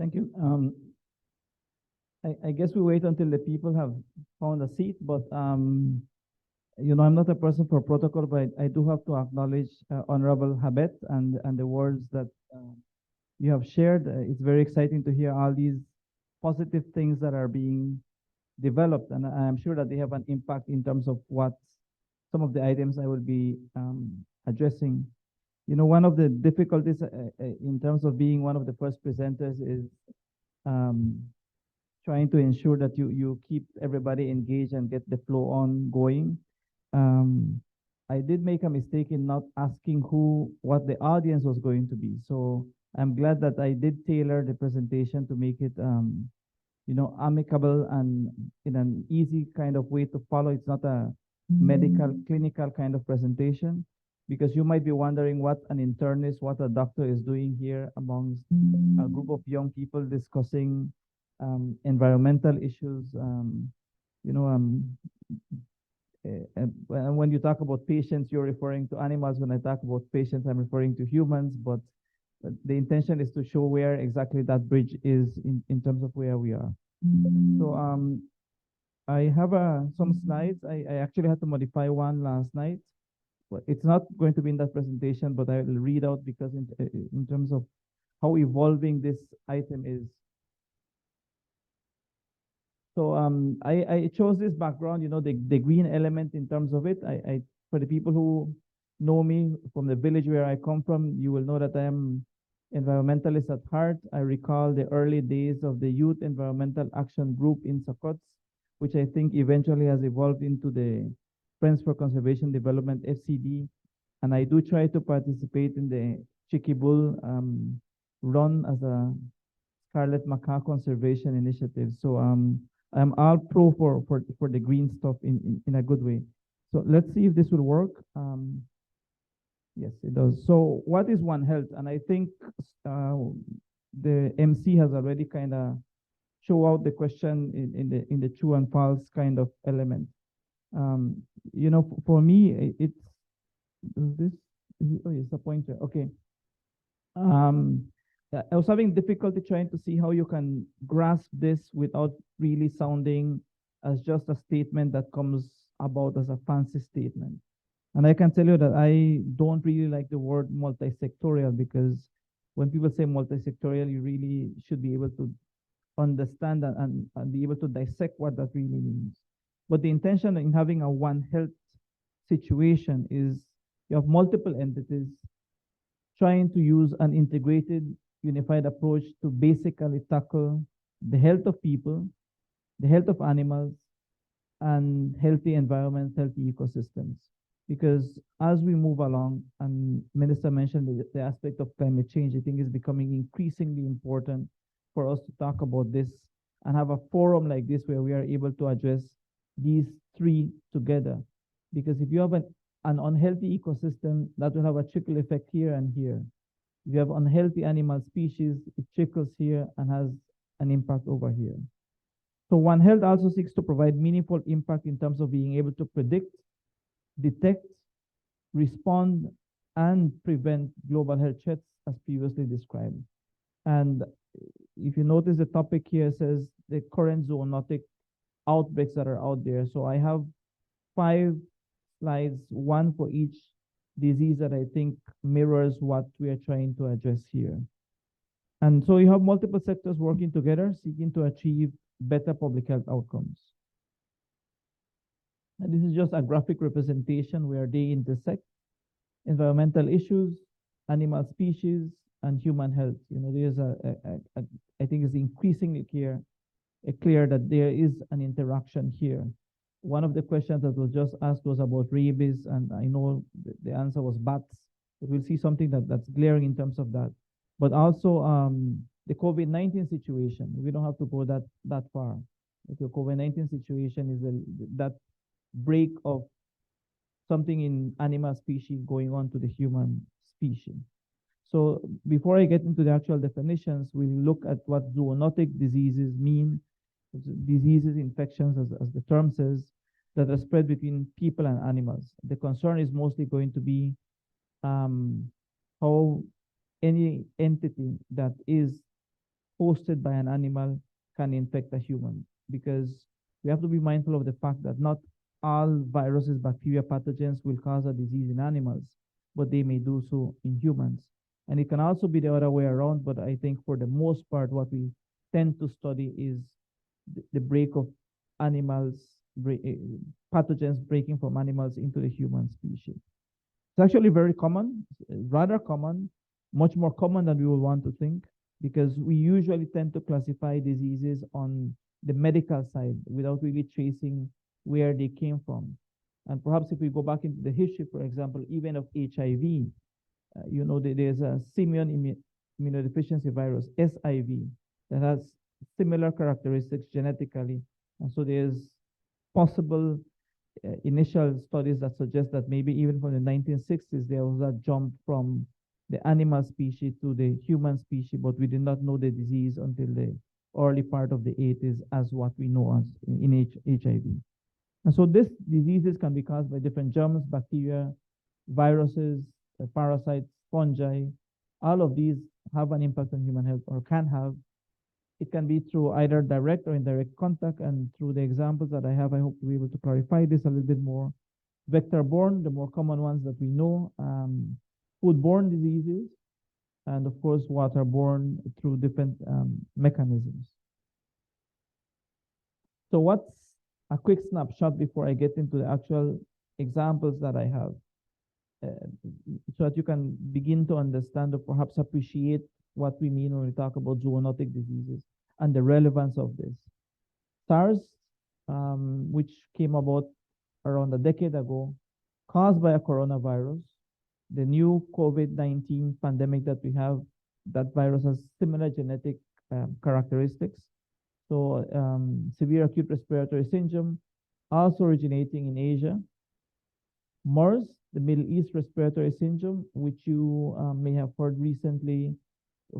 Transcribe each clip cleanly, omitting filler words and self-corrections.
Thank you. I guess we wait until the people have found a seat, but you know, I'm not a person for protocol, but I do have to acknowledge Honorable Habet and the words that you have shared. It's very exciting to hear all these positive things that are being developed, and I'm sure that they have an impact in terms of what some of the items I will be addressing. You know, one of the difficulties in terms of being one of the first presenters is trying to ensure that you keep everybody engaged and get the flow on going. I did make a mistake in not asking what the audience was going to be. So I'm glad that I did tailor the presentation to make it, you know, amicable and in an easy kind of way to follow. It's not a medical, clinical kind of presentation, because you might be wondering what an internist, what a doctor is doing here amongst a group of young people discussing environmental issues. You know, and when you talk about patients, you're referring to animals. When I talk about patients, I'm referring to humans. But the intention is to show where exactly that bridge is in terms of where we are. So I have some slides. I actually had to modify one last night. But it's not going to be in that presentation, but I will read out because in terms of how evolving this item is. So I chose this background, you know, the green element in terms of it. For the people who know me from the village where I come from, you will know that I am environmentalist at heart. I recall the early days of the Youth Environmental Action Group in Sokots, which I think eventually has evolved into the Friends for Conservation Development, FCD. And I do try to participate in the Chicky Bull run as a Scarlet Macaque Conservation Initiative. So I'm all pro for the green stuff in a good way. So let's see if this will work. Yes, it does. So what is One Health? And I think the MC has already kind of show out the question in the true and false kind of element. You know, for me, it's this. Oh, it's a pointer. Okay. I was having difficulty trying to see how you can grasp this without really sounding as just a statement that comes about as a fancy statement. And I can tell you that I don't really like the word multisectorial, because when people say multisectorial, you really should be able to understand and be able to dissect what that really means. But the intention in having a One Health situation is you have multiple entities trying to use an integrated, unified approach to basically tackle the health of people, the health of animals, and healthy environments, healthy ecosystems. Because as we move along, and Minister mentioned the aspect of climate change, I think is becoming increasingly important for us to talk about this and have a forum like this where we are able to address these three together. Because if you have an unhealthy ecosystem, that will have a trickle effect here and here. If you have unhealthy animal species, it trickles here and has an impact over here. So One Health also seeks to provide meaningful impact in terms of being able to predict, detect, respond, and prevent global health threats as previously described. And if you notice, the topic here says the current zoonotic outbreaks that are out there. So I have 5 slides, one for each disease that I think mirrors what we are trying to address here. And so you have multiple sectors working together, seeking to achieve better public health outcomes. And this is just a graphic representation where they intersect: environmental issues, animal species, and human health. You know, there's I think it's increasingly clear that there is an interaction here. One of the questions that was just asked was about rabies, and I know the answer was bats, but we'll see something that's glaring in terms of that. But also the COVID-19 situation. We don't have to go that far. The COVID-19 situation is that break of something in animal species going on to the human species. So before I get into the actual definitions, we'll look at what zoonotic diseases mean. Diseases, infections, as the term says, that are spread between people and animals. The concern is mostly going to be how any entity that is hosted by an animal can infect a human, because we have to be mindful of the fact that not all viruses, bacteria, pathogens will cause a disease in animals, but they may do so in humans. And it can also be the other way around, but I think for the most part, what we tend to study is the break of animals, pathogens breaking from animals into the human species. It's actually very common, rather common, much more common than we would want to think, because we usually tend to classify diseases on the medical side without really tracing where they came from. And perhaps if we go back into the history, for example, even of HIV, you know, there's a simian immunodeficiency virus, SIV, that has similar characteristics genetically. And so there's possible initial studies that suggest that maybe even from the 1960s, there was a jump from the animal species to the human species, but we did not know the disease until the early part of the 80s as what we know as in HIV. And so these diseases can be caused by different germs, bacteria, viruses, parasites, fungi. All of these have an impact on human health, or can have. It can be through either direct or indirect contact, and through the examples that I have, I hope to be able to clarify this a little bit more. Vector-borne, the more common ones that we know, food-borne diseases, and of course, waterborne through different mechanisms. So what's a quick snapshot before I get into the actual examples that I have, so that you can begin to understand or perhaps appreciate what we mean when we talk about zoonotic diseases and the relevance of this. SARS, which came about around a decade ago, caused by a coronavirus. The new COVID-19 pandemic that we have, that virus has similar genetic characteristics. So severe acute respiratory syndrome, also originating in Asia. MERS, the Middle East respiratory syndrome, which you may have heard recently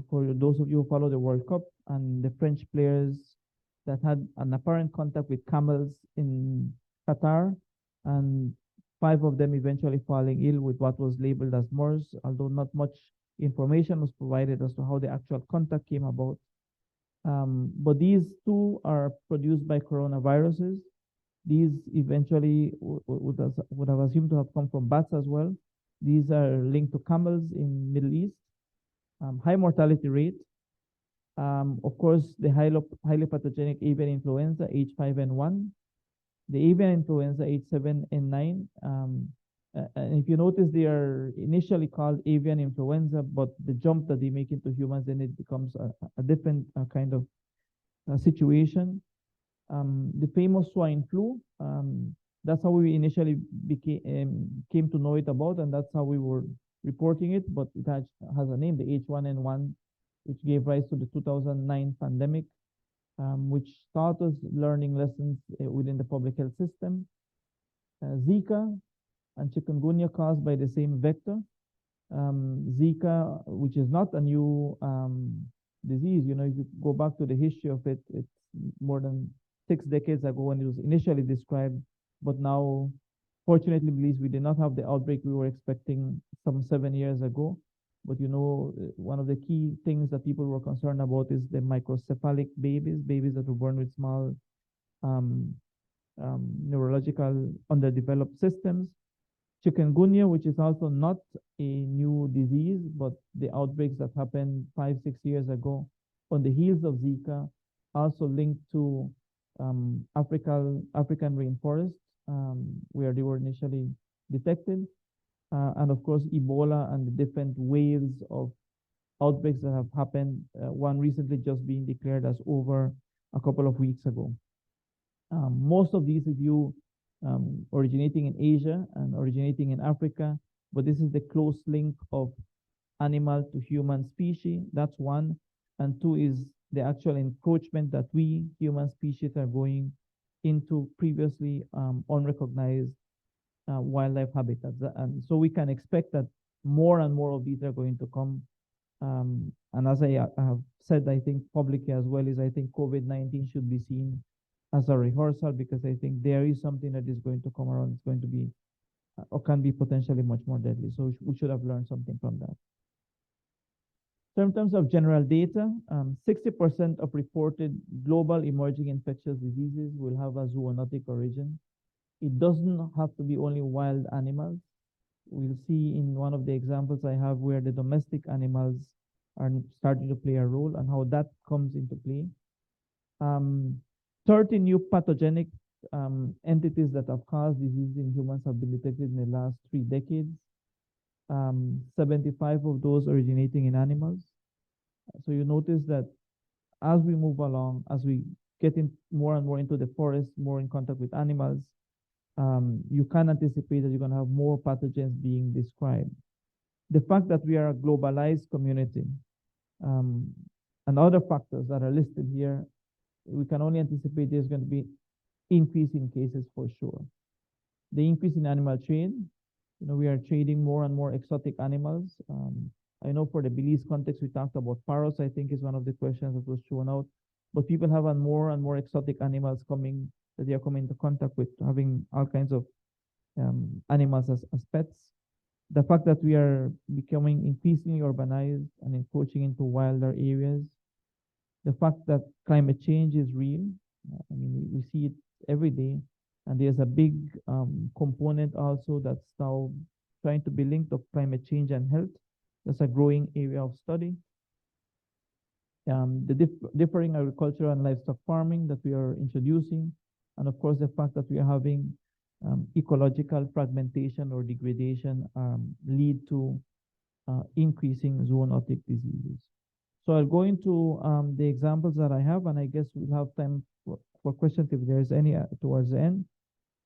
for those of you who follow the World Cup, and the French players that had an apparent contact with camels in Qatar, and 5 of them eventually falling ill with what was labeled as MERS, although not much information was provided as to how the actual contact came about. But these two are produced by coronaviruses. These eventually would have assumed to have come from bats as well. These are linked to camels in Middle East. High mortality rate. Of course, the highly pathogenic avian influenza H5N1, the avian influenza H7N9. And if you notice, they are initially called avian influenza, but the jump that they make into humans, then it becomes a different kind of situation. The famous swine flu, that's how we initially came to know it about, and that's how we were reporting it, but it has a name, the H1N1, which gave rise to the 2009 pandemic, which taught us learning lessons within the public health system. Zika and chikungunya caused by the same vector. Zika, which is not a new disease, you know, if you go back to the history of it, it's more than 6 decades ago when it was initially described, but now, fortunately, at least we did not have the outbreak we were expecting some 7 years ago. But you know, one of the key things that people were concerned about is the microcephalic babies that were born with small neurological underdeveloped systems. Chikungunya, which is also not a new disease, but the outbreaks that happened 5, 6 years ago on the heels of Zika, also linked to African rainforest, where they were initially detected. And of course, Ebola and the different waves of outbreaks that have happened, one recently just being declared as over a couple of weeks ago. Most of these, if you originating in Asia and originating in Africa, but this is the close link of animal to human species. That's one. And two is the actual encroachment that we human species are going into previously unrecognized wildlife habitats. And so we can expect that more and more of these are going to come. And as I have said, I think publicly as well, is I think COVID-19 should be seen as a rehearsal, because I think there is something that is going to come around. It's going to be or can be potentially much more deadly. So we should have learned something from that. So in terms of general data, 60% of reported global emerging infectious diseases will have a zoonotic origin. It doesn't have to be only wild animals. We'll see in one of the examples I have where the domestic animals are starting to play a role and how that comes into play. 30 new pathogenic entities that have caused disease in humans have been detected in the last 3 decades. 75 of those originating in animals. So you notice that as we move along, as we get in more and more into the forest, more in contact with animals, you can anticipate that you're going to have more pathogens being described. The fact that we are a globalized community and other factors that are listed here, we can only anticipate there's going to be increase in cases for sure. The increase in animal trade, we are trading more and more exotic animals. I know for the Belize context, we talked about parrots, I think is one of the questions that was shown out. But people have more and more exotic animals that they are coming into contact with, having all kinds of animals as pets. The fact that we are becoming increasingly urbanized and encroaching into wilder areas. The fact that climate change is real. I mean, we see it every day. And there's a big component also that's now trying to be linked to climate change and health. That's a growing area of study. The differing agriculture and livestock farming that we are introducing. And of course, the fact that we are having ecological fragmentation or degradation lead to increasing zoonotic diseases. So I'll go into the examples that I have, and I guess we'll have time for questions if there's any towards the end.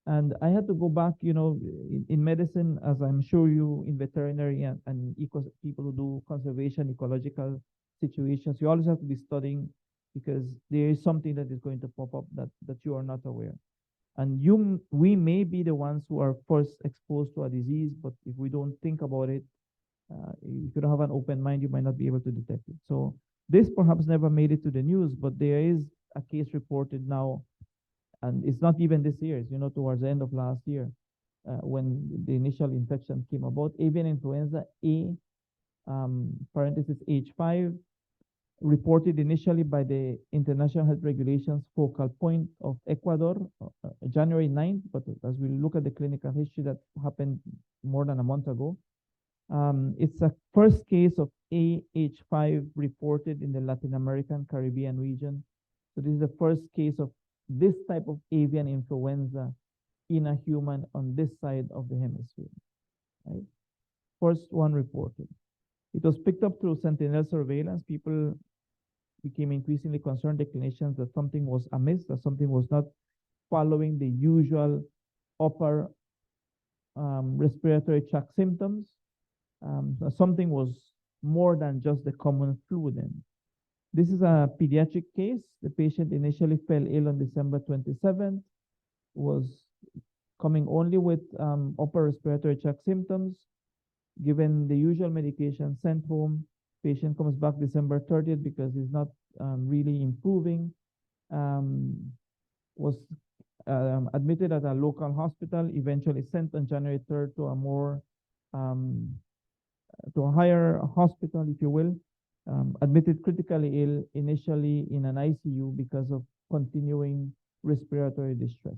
And I had to go back, in medicine, as I'm sure you in veterinary and people who do conservation, ecological situations, you always have to be studying because there is something that is going to pop up that you are not aware. And we may be the ones who are first exposed to a disease, but if we don't think about it, if you don't have an open mind, you might not be able to detect it. So this perhaps never made it to the news, but there is a case reported now, and it's not even this year, it's, towards the end of last year, when the initial infection came about. Avian influenza A, parenthesis H5, reported initially by the International Health Regulations focal point of Ecuador, January 9th, but as we look at the clinical history, that happened more than a month ago. It's a first case of AH5 reported in the Latin American Caribbean region. So this is the first case of this type of avian influenza in a human on this side of the hemisphere, right? First one reported. It was picked up through sentinel surveillance. People became increasingly concerned, the clinicians, that something was amiss, that something was not following the usual upper respiratory tract symptoms. Something was more than just the common flu then. This is a pediatric case. The patient initially fell ill on December 27th, was coming only with upper respiratory tract symptoms, given the usual medication, sent home. Patient comes back December 30th because he's not really improving. Was admitted at a local hospital, eventually sent on January 3rd to a higher hospital, if you will. Admitted critically ill, initially in an ICU because of continuing respiratory distress.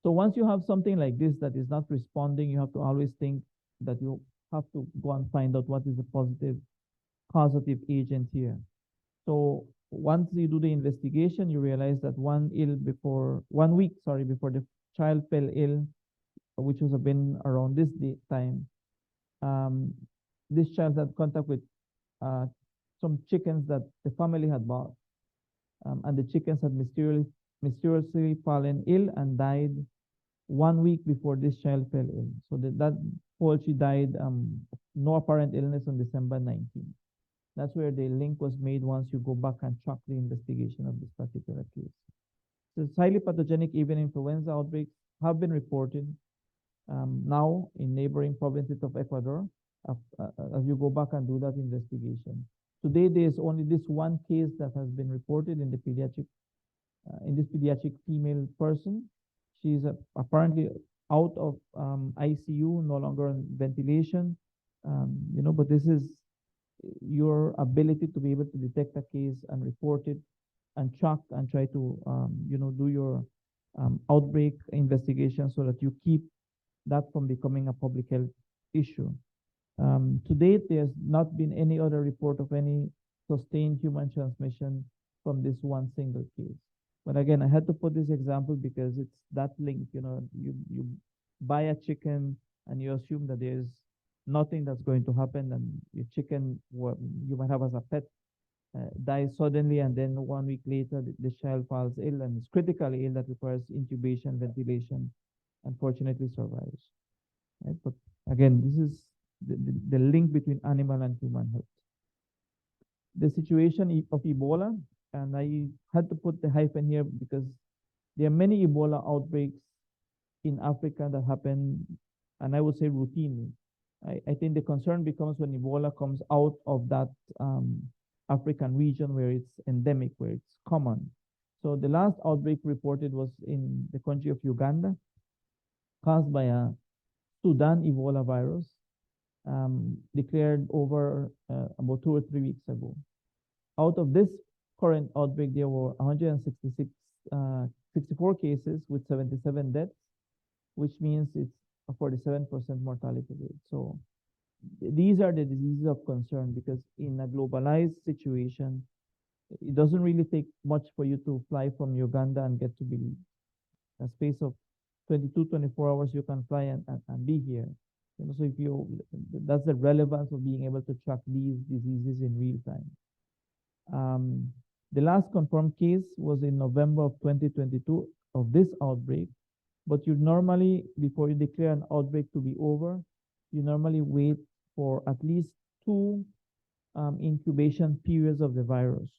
So once you have something like this that is not responding, you have to always think that you have to go and find out what is the positive causative agent here. So once you do the investigation, you realize that 1 week before the child fell ill, which was been around this time, this child had contact with some chickens that the family had bought, and the chickens had mysteriously fallen ill and died 1 week before this child fell ill. So that poultry died, no apparent illness on December 19th. That's where the link was made once you go back and track the investigation of this particular case. So highly pathogenic avian influenza outbreaks have been reported now in neighboring provinces of Ecuador as you go back and do that investigation. Today, there's only this one case that has been reported in the pediatric, in this pediatric female person. She's apparently out of ICU, no longer on ventilation, but this is your ability to be able to detect a case and report it and track and try to, do your outbreak investigation so that you keep that from becoming a public health issue. To date, there's not been any other report of any sustained human transmission from this one single case. But again, I had to put this example because it's that link, you buy a chicken and you assume that there's nothing that's going to happen, and your chicken, you might have as a pet, dies suddenly, and then 1 week later, the child falls ill and is critically ill that requires intubation, ventilation, unfortunately survives. Right? But again, this is the link between animal and human health. The situation of Ebola, and I had to put the hyphen here because there are many Ebola outbreaks in Africa that happen, and I would say routinely. I think the concern becomes when Ebola comes out of that African region where it's endemic, where it's common. So the last outbreak reported was in the country of Uganda, caused by a Sudan Ebola virus, declared over about 2 or 3 weeks ago. Out of this current outbreak, there were 64 cases with 77 deaths, which means it's a 47% mortality rate. So these are the diseases of concern because in a globalized situation, it doesn't really take much for you to fly from Uganda and get to Belize. A space of 22, 24 hours, you can fly and be here. So that's the relevance of being able to track these diseases in real time. The last confirmed case was in November of 2022 of this outbreak, but you normally, before you declare an outbreak to be over, you normally wait for at least 2 incubation periods of the virus.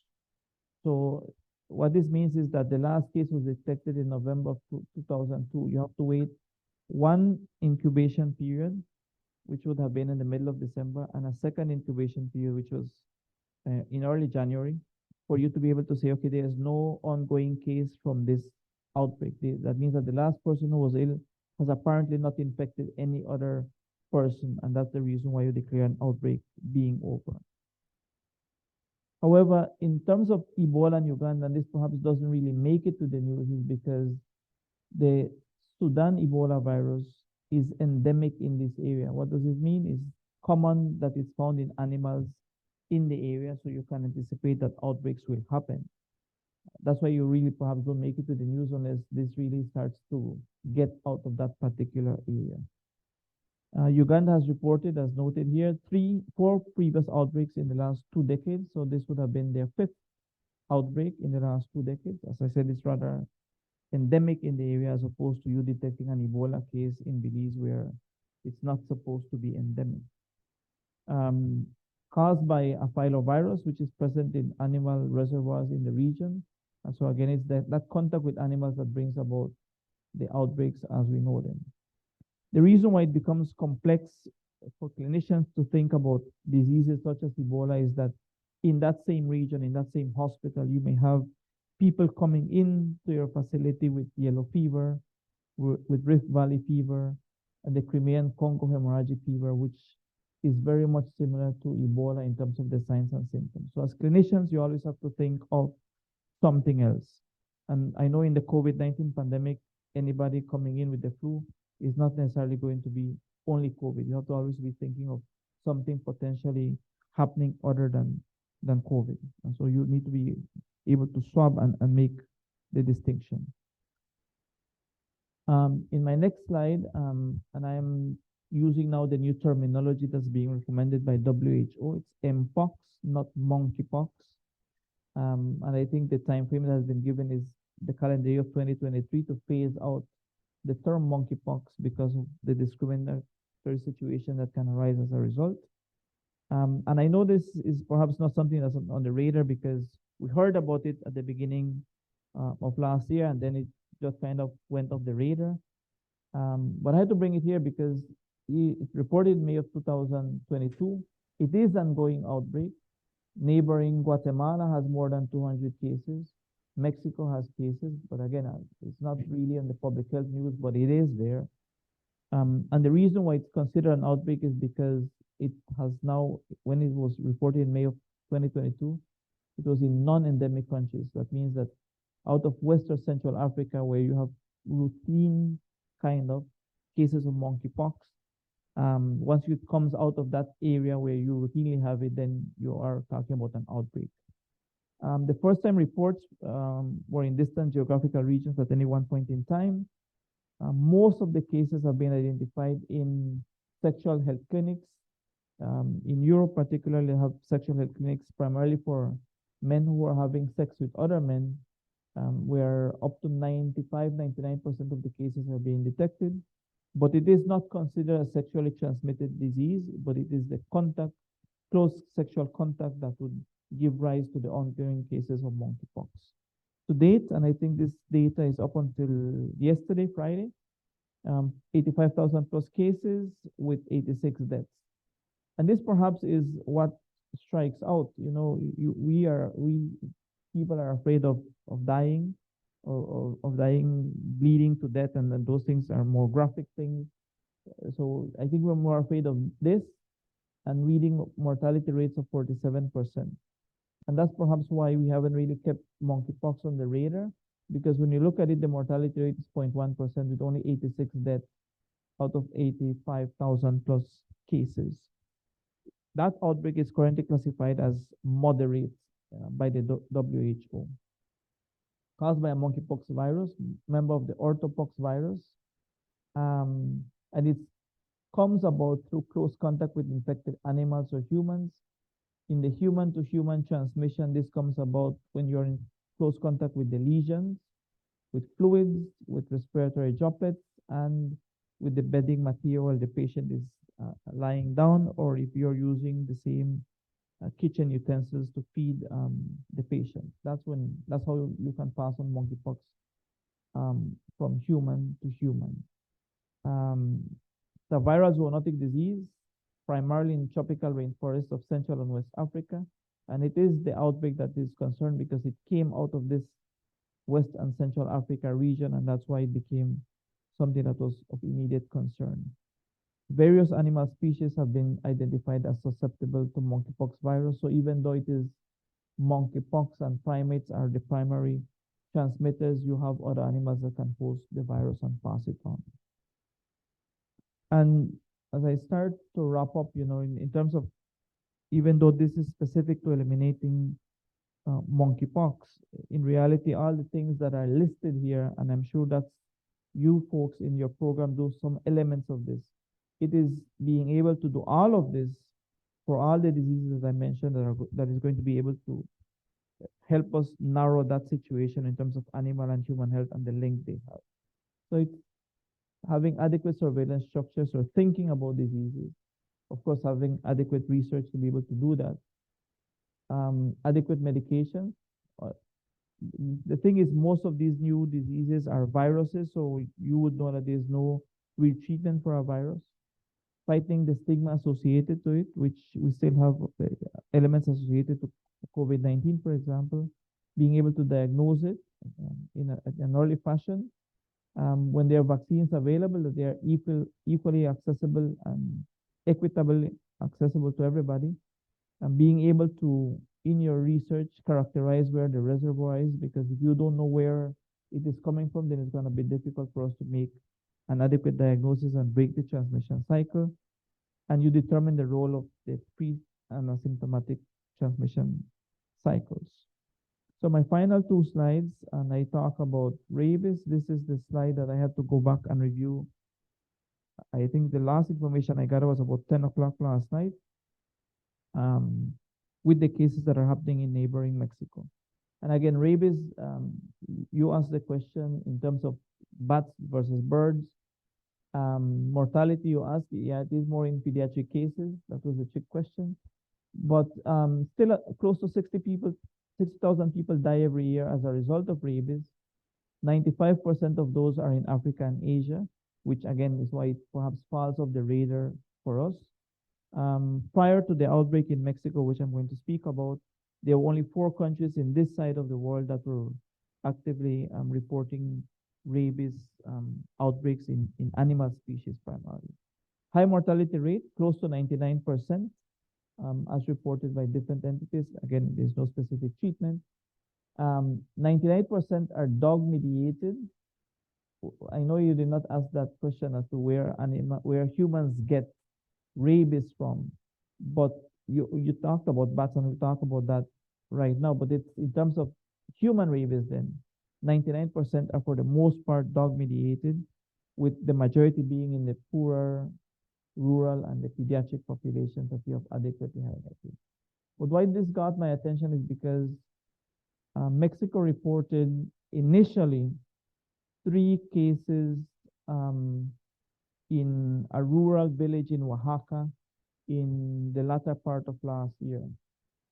So what this means is that the last case was detected in November of 2002. You have to wait 1 incubation period, which would have been in the middle of December, and a second incubation period, which was in early January, for you to be able to say, okay, there is no ongoing case from this outbreak. That means that the last person who was ill has apparently not infected any other person, and that's the reason why you declare an outbreak being over. However, in terms of Ebola in Uganda, and this perhaps doesn't really make it to the news, is because the Sudan Ebola virus is endemic in this area. What does it mean? It's common that it's found in animals in the area, so you can anticipate that outbreaks will happen. That's why you really perhaps don't make it to the news unless this really starts to get out of that particular area. Uganda has reported, as noted here, 4 previous outbreaks in the last 2 decades. So this would have been their 5th outbreak in the last 2 decades. As I said, it's rather endemic in the area as opposed to you detecting an Ebola case in Belize where it's not supposed to be endemic. Caused by a filovirus, which is present in animal reservoirs in the region. And so again, it's that contact with animals that brings about the outbreaks as we know them. The reason why it becomes complex for clinicians to think about diseases such as Ebola is that in that same region, in that same hospital, you may have people coming into your facility with yellow fever, with Rift Valley fever, and the Crimean Congo hemorrhagic fever, which is very much similar to Ebola in terms of the signs and symptoms. So as clinicians, you always have to think of something else. And I know in the COVID-19 pandemic, anybody coming in with the flu is not necessarily going to be only COVID. You have to always be thinking of something potentially happening other than COVID. And so you need to be able to swab and make the distinction. In my next slide, and I am using now the new terminology that's being recommended by WHO. It's Mpox, not monkeypox. And I think the time frame that has been given is the calendar year of 2023 to phase out the term monkeypox because of the discriminatory situation that can arise as a result. And I know this is perhaps not something that's on the radar because we heard about it at the beginning of last year, and then it just kind of went off the radar. But I had to bring it here because it reported in May of 2022. It is an ongoing outbreak. Neighboring Guatemala has more than 200 cases. Mexico has cases, but again, it's not really in the public health news, but it is there. And the reason why it's considered an outbreak is because it has now, when it was reported in May of 2022, it was in non-endemic countries. That means that out of Western Central Africa, where you have routine kind of cases of monkeypox, once it comes out of that area where you routinely have it, then you are talking about an outbreak. The first time reports were in distant geographical regions at any one point in time. Most of the cases have been identified in sexual health clinics. In Europe, particularly, have sexual health clinics primarily for men who are having sex with other men, where up to 95, 99% of the cases are being detected. But it is not considered a sexually transmitted disease, but it is the contact, close sexual contact, that would give rise to the ongoing cases of monkeypox. To date, and I think this data is up until yesterday, Friday, 85,000 plus cases with 86 deaths. And this perhaps is what strikes out. You know, people are afraid of dying, or of dying, bleeding to death, and then those things are more graphic things. So I think we're more afraid of this and reading mortality rates of 47%. And that's perhaps why we haven't really kept monkeypox on the radar, because when you look at it, the mortality rate is 0.1% with only 86 deaths out of 85,000 plus cases. That outbreak is currently classified as moderate by the WHO. Caused by a monkeypox virus, member of the orthopox virus, and it comes about through close contact with infected animals or humans. In the human-to-human transmission, this comes about when you're in close contact with the lesions, with fluids, with respiratory droplets, and with the bedding material the patient is lying down, or if you're using the same kitchen utensils to feed the patient. That's how you can pass on monkeypox from human to human. The viral zoonotic disease, primarily in tropical rainforests of Central and West Africa, and it is the outbreak that is concerned because it came out of this West and Central Africa region, and that's why it became something that was of immediate concern. Various animal species have been identified as susceptible to monkeypox virus. So even though it is monkeypox and primates are the primary transmitters, you have other animals that can host the virus and pass it on. And as I start to wrap up, you know, in terms of, even though this is specific to eliminating monkeypox, in reality, all the things that are listed here, and I'm sure that's you folks in your program do some elements of this. It is being able to do all of this for all the diseases I mentioned that is going to be able to help us narrow that situation in terms of animal and human health and the link they have. So it's having adequate surveillance structures or thinking about diseases. Of course, having adequate research to be able to do that. Adequate medication. The thing is, most of these new diseases are viruses, so you would know that there's no real treatment for a virus. Fighting the stigma associated to it, which we still have elements associated to COVID-19, for example. Being able to diagnose it in an early fashion. When there are vaccines available, that they are equally accessible and equitably accessible to everybody. And being able to, in your research, characterize where the reservoir is, because if you don't know where it is coming from, then it's going to be difficult for us to make an adequate diagnosis and break the transmission cycle. And you determine the role of the pre and asymptomatic transmission cycles. So my final two slides, and I talk about rabies. This is the slide that I had to go back and review. I think the last information I got was about 10 o'clock last night, with the cases that are happening in neighboring Mexico. And again, rabies, you asked the question in terms of bats versus birds. Mortality, you asked, yeah, it is more in pediatric cases. That was a trick question. But still close to 60,000 people die every year as a result of rabies. 95% of those are in Africa and Asia, which again is why it perhaps falls off the radar for us. Prior to the outbreak in Mexico, which I'm going to speak about, there were only 4 countries in this side of the world that were actively reporting rabies outbreaks in animal species primarily. High mortality rate, close to 99%, as reported by different entities. Again, there's no specific treatment. 99% are dog-mediated. I know you did not ask that question as to where humans get rabies from, but you talked about bats, and we talk about that right now. But it's in terms of human rabies, then 99% are for the most part dog-mediated, with the majority being in the poorer, rural, and the pediatric populations that you have adequately highlighted. But why this got my attention is because Mexico reported initially 3 cases in a rural village in Oaxaca in the latter part of last year.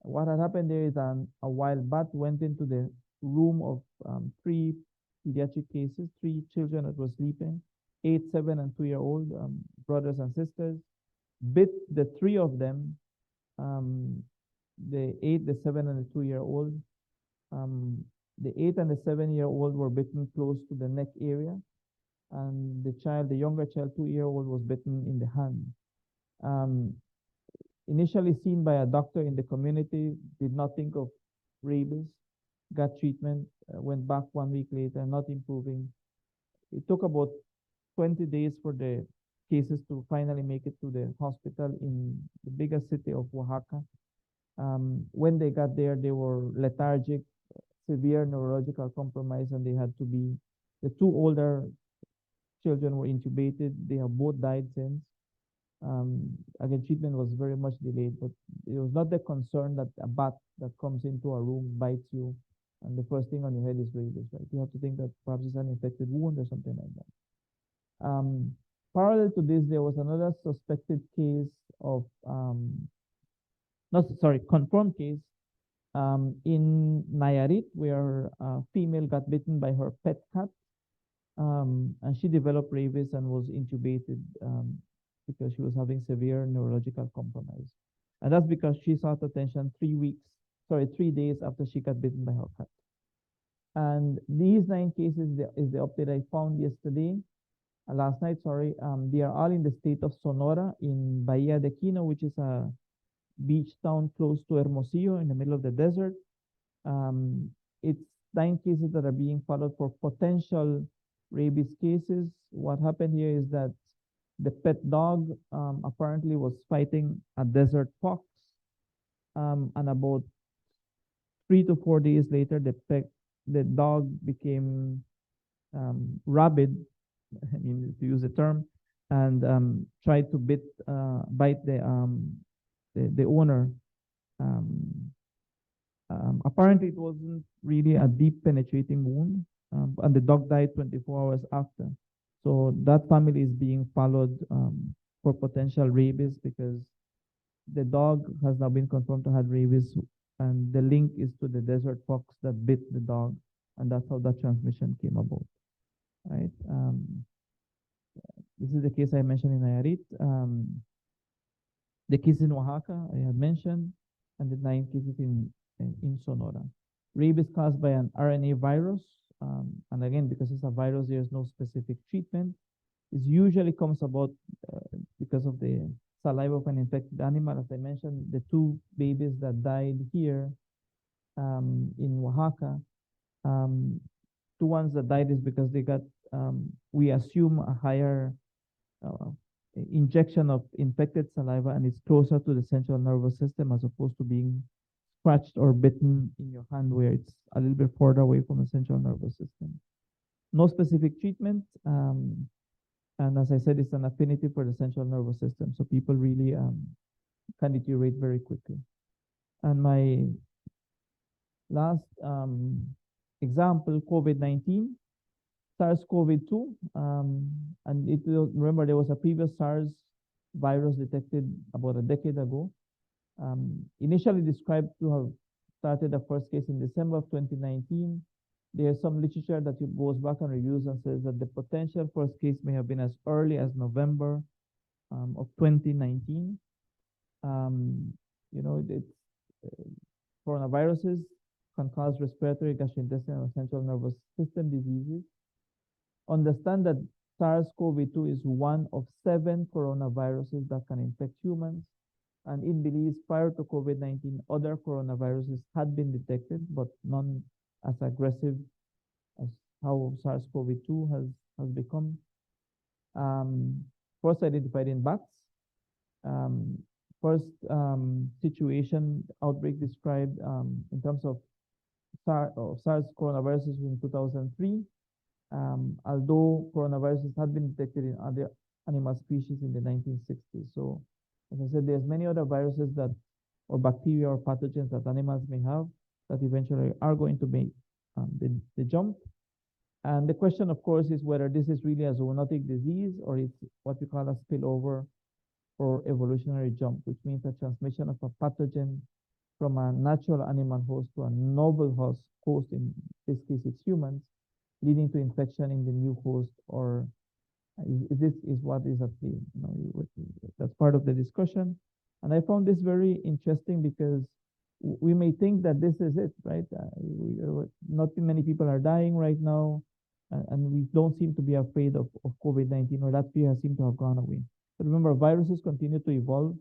What had happened there is a wild bat went into the room of 3 pediatric cases, 3 children that were sleeping, 8, 7, and 2-year-old brothers and sisters, bit the 3 of them, the 8, the 7, and the 2-year-old. The 8 and the 7-year-old were bitten close to the neck area, and the younger child, 2-year-old, was bitten in the hand. Initially seen by a doctor in the community, did not think of rabies, got treatment, went back 1 week later, not improving. It took about 20 days for the cases to finally make it to the hospital in the biggest city of Oaxaca. When they got there, they were lethargic, severe neurological compromise, and they had to be, the 2 older children were intubated. They have both died since. Again, treatment was very much delayed, but it was not the concern that a bat that comes into a room bites you, and the first thing on your head is rabies, right? You have to think that perhaps it's an infected wound or something like that. Parallel to this, there was another suspected case of, confirmed case in Nayarit, where a female got bitten by her pet cat, and she developed rabies and was intubated because she was having severe neurological compromise. And that's because she sought attention 3 days after she got bitten by her cat. And these 9 cases is the update I found yesterday, last night, sorry. They are all in the state of Sonora, in Bahía de Quino, which is a beach town close to Hermosillo in the middle of the desert. It's 9 cases that are being followed for potential rabies cases. What happened here is that the pet dog apparently was fighting a desert fox, and about 3 to 4 days later, the dog became rabid, I mean, to use the term, and tried to bite the owner. Apparently, it wasn't really a deep penetrating wound, and the dog died 24 hours after. So that family is being followed for potential rabies, because the dog has now been confirmed to have rabies, and the link is to the desert fox that bit the dog, and that's how that transmission came about. Right? This is the case I mentioned in Nayarit. The case in Oaxaca I had mentioned, and the 9 cases in Sonora. Rabies caused by an RNA virus, and again, because it's a virus, there's no specific treatment. It usually comes about because of the saliva of an infected animal. As I mentioned, the 2 babies that died here in Oaxaca, 2 ones that died is because they got, we assume, a higher injection of infected saliva, and it's closer to the central nervous system as opposed to being scratched or bitten in your hand, where it's a little bit further away from the central nervous system. No specific treatment, and as I said, it's an affinity for the central nervous system, so people really can deteriorate very quickly. And my last example, COVID-19, SARS-CoV-2, and remember, there was a previous SARS virus detected about a decade ago, initially described to have started the first case in December of 2019. There's some literature that goes back and reviews and says that the potential first case may have been as early as November of 2019. You know, coronaviruses can cause respiratory, gastrointestinal, and central nervous system diseases. Understand that SARS-CoV-2 is one of 7 coronaviruses that can infect humans. And in Belize, prior to COVID-19, other coronaviruses had been detected, but none as aggressive as how SARS-CoV-2 has become. First identified in bats. First situation outbreak described in terms of SARS coronaviruses in 2003. Although coronaviruses had been detected in other animal species in the 1960s. So, as I said, there's many other viruses that, or bacteria or pathogens that animals may have that eventually are going to make the jump. And the question, of course, is whether this is really a zoonotic disease or it's what we call a spillover or evolutionary jump, which means a transmission of a pathogen from a natural animal host to a novel host, in this case it's humans, leading to infection in the new host, or this is what is at play. That's part of the discussion. And I found this very interesting because we may think that this is it, right? Not too many people are dying right now, and we don't seem to be afraid of COVID-19, or that fear has seemed to have gone away. But remember, viruses continue to evolve.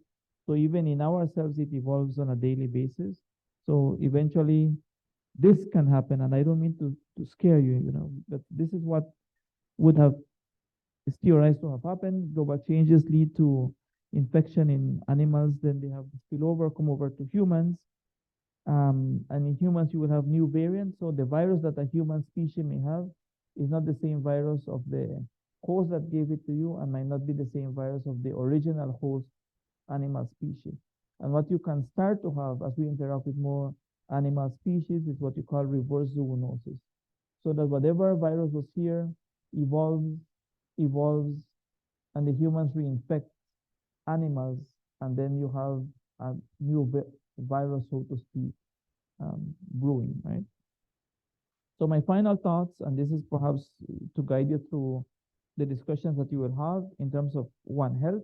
So even in ourselves, it evolves on a daily basis. So eventually, this can happen, and I don't mean to scare you, but this is what would have theorized to have happened. Global changes lead to infection in animals, then they have spillover, come over to humans. And in humans, you will have new variants. So the virus that a human species may have is not the same virus of the host that gave it to you, and might not be the same virus of the original host animal species. And what you can start to have as we interact with more animal species is what you call reverse zoonosis. So that whatever virus was here evolves, and the humans reinfect animals, and then you have a new virus, so to speak, brewing, right? So my final thoughts, and this is perhaps to guide you through the discussions that you will have in terms of One Health.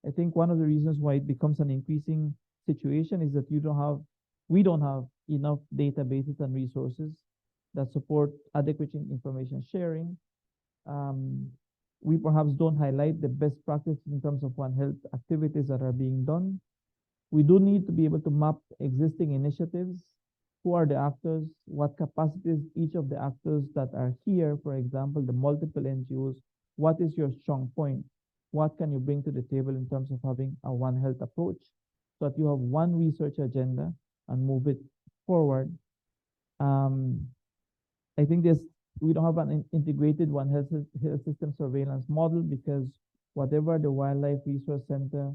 I think one of the reasons why it becomes an increasing situation is that we don't have enough databases and resources that support adequate information sharing. We perhaps don't highlight the best practices in terms of One Health activities that are being done. We do need to be able to map existing initiatives. Who are the actors? What capacities each of the actors that are here, for example, the multiple NGOs, what is your strong point? What can you bring to the table in terms of having a One Health approach so that you have one research agenda and move it forward? I think we don't have an integrated One Health system surveillance model, because whatever the Wildlife Resource Center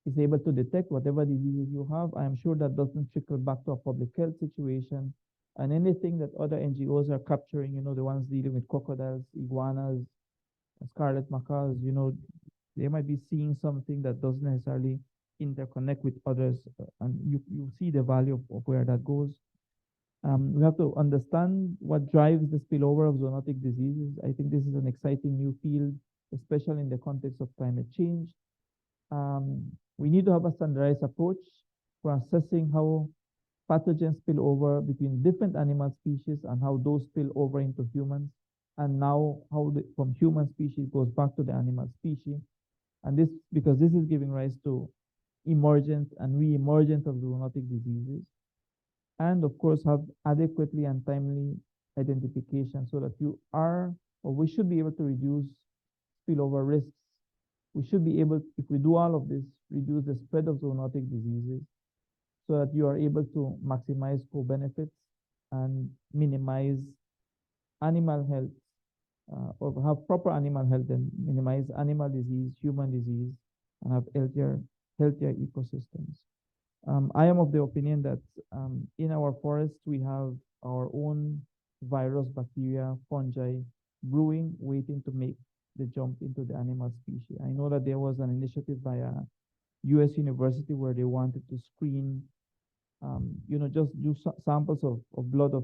is able to detect, whatever diseases you have, I am sure that doesn't trickle back to a public health situation. And anything that other NGOs are capturing, the ones dealing with crocodiles, iguanas, scarlet macaws, they might be seeing something that doesn't necessarily interconnect with others, and you see the value of where that goes. We have to understand what drives the spillover of zoonotic diseases. I think this is an exciting new field, especially in the context of climate change. We need to have a standardized approach for assessing how pathogens spill over between different animal species and how those spill over into humans, and now how from human species goes back to the animal species. And this, because this is giving rise to emergence and re-emergence of zoonotic diseases. And of course, have adequately and timely identification so that we should be able to reduce spillover risks. We should be able, if we do all of this, reduce the spread of zoonotic diseases so that you are able to maximize co-benefits and minimize animal health, or have proper animal health and minimize animal disease, human disease, and have healthier ecosystems. I am of the opinion that in our forests, we have our own virus, bacteria, fungi brewing, waiting to make the jump into the animal species. I know that there was an initiative by a US university where they wanted to screen, just do samples of blood of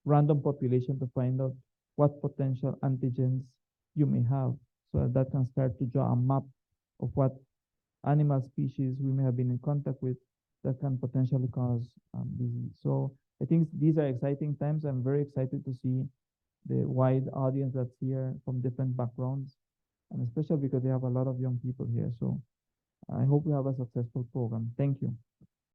random population to find out what potential antigens you may have, so that can start to draw a map of what animal species we may have been in contact with that can potentially cause disease. So I think these are exciting times. I'm very excited to see the wide audience that's here from different backgrounds. and especially because they have a lot of young people here. So I hope we have a successful program. Thank you.